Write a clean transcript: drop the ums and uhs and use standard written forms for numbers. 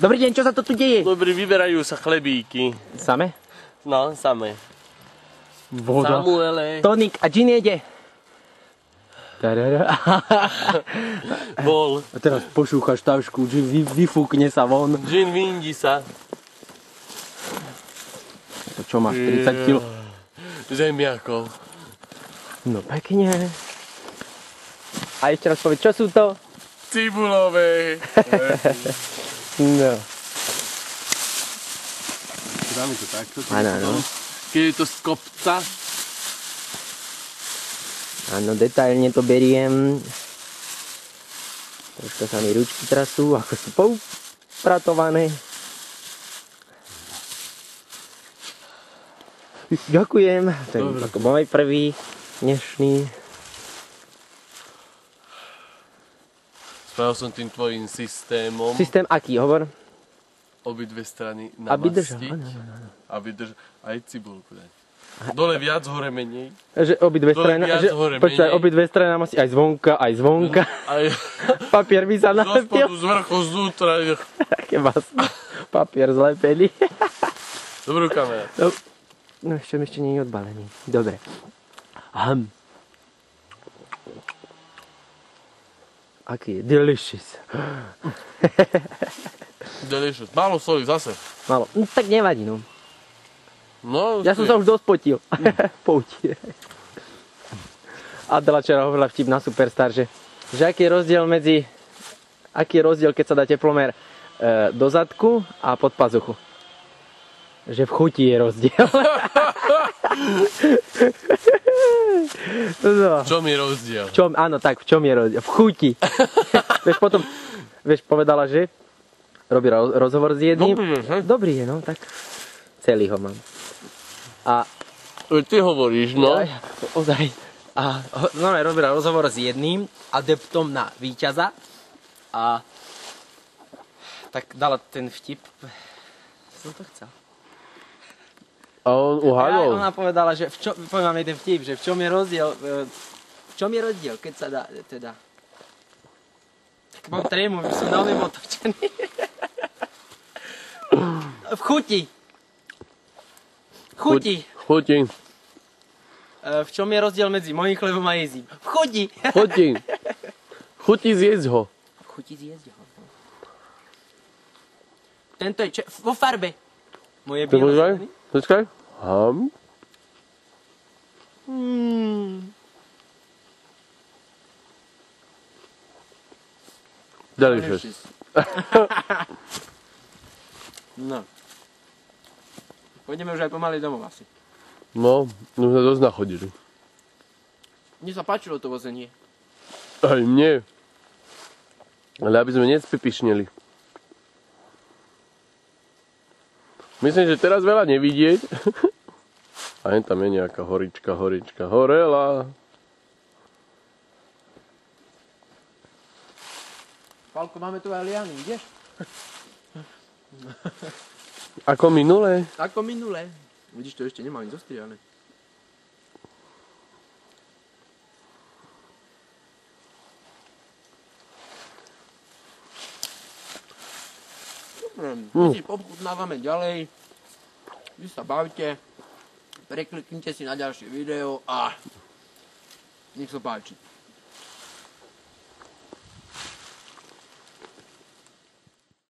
Dobrý deň, čo sa to tu deje? Dobrý, vyberajú sa chlebíky. Same? No, samé. Voda. Samuele. Tonik, a gin jede? Bol. A teraz pošúchaš tašku, gin vyfúkne sa von. Gin vyndí sa. To čo máš, 30 kg? Zemiakov. No pekne. A ešte raz povedz, čo sú to? Cibulové. No. Dáme to takto. Áno. Keď je to z kopca. Áno, detailne to beriem. Troška sa mi ručky trasú, ako sú poupratované. Ďakujem. To je ako môj prvý dnešný. Spravil som tým tvojím systémom. Systém aký, hovor? Obidve strany Aby držal. namastiť. Aby držal. Aj cibulku dať. Dole viac, hore menej. Že obidve strany, počkaj, obidve strany namastiť aj zvonka, aj zvonka. Aj Papier by sa zo nalepil. spodu, z vrchu, znútra. Aké vlastne. Papier zlepený. Dobrú kameru. No ešte nie je odbalený. Dobre. Aký je? Delicious. Delicious. Málo soli zase. Malo. No, tak nevadí, no. No, Ja som sa už dosť potil. Poutil. Adela včera hovorila vtip na Superstar, že aký je rozdiel, keď sa dá teplomer do zadku a pod pazuchu. Že v chuti je rozdiel. No. v čom je rozdiel? Áno, tak, v čom je rozdiel? V chuti. Vieš, povedala, že robí rozhovor s jedným. Dobrý je, no, tak celý ho mám. A ty hovoríš, no. Ozaj. A robila rozhovor s jedným adeptom na víťaza. A tak dala ten vtip. Som to chcel. A on uhádol? Ona povedala, že poviem vám jeden vtip, že v čom je rozdiel, keď sa dá, teda. Tak mám trému, že som veľmi otočený. V chuti. Chuti. V čom je rozdiel medzi mojím chlebom a jezím? V chuti. Chuti zjesť ho. V chuti zjesť ho. Tento je vo farbe. Moje biele. Počkaj. Delicious. No. Pôjdeme už aj pomaly domov asi. No, už sme dosť nachodili. Mne sa páčilo to vozenie. Aj mne. Ale aby sme nespipišneli. Myslím, že teraz veľa nevidieť. A jen tam je nejaká horička, horela. Pálko, máme tu aj liany, ideš? Ako minulé? Ako minulé. Vidíš, to ešte nemá ani zostriané. My si popchutnávame ďalej. Vy sa bavte. Prekliknite si na ďalšie video a nech sa páči.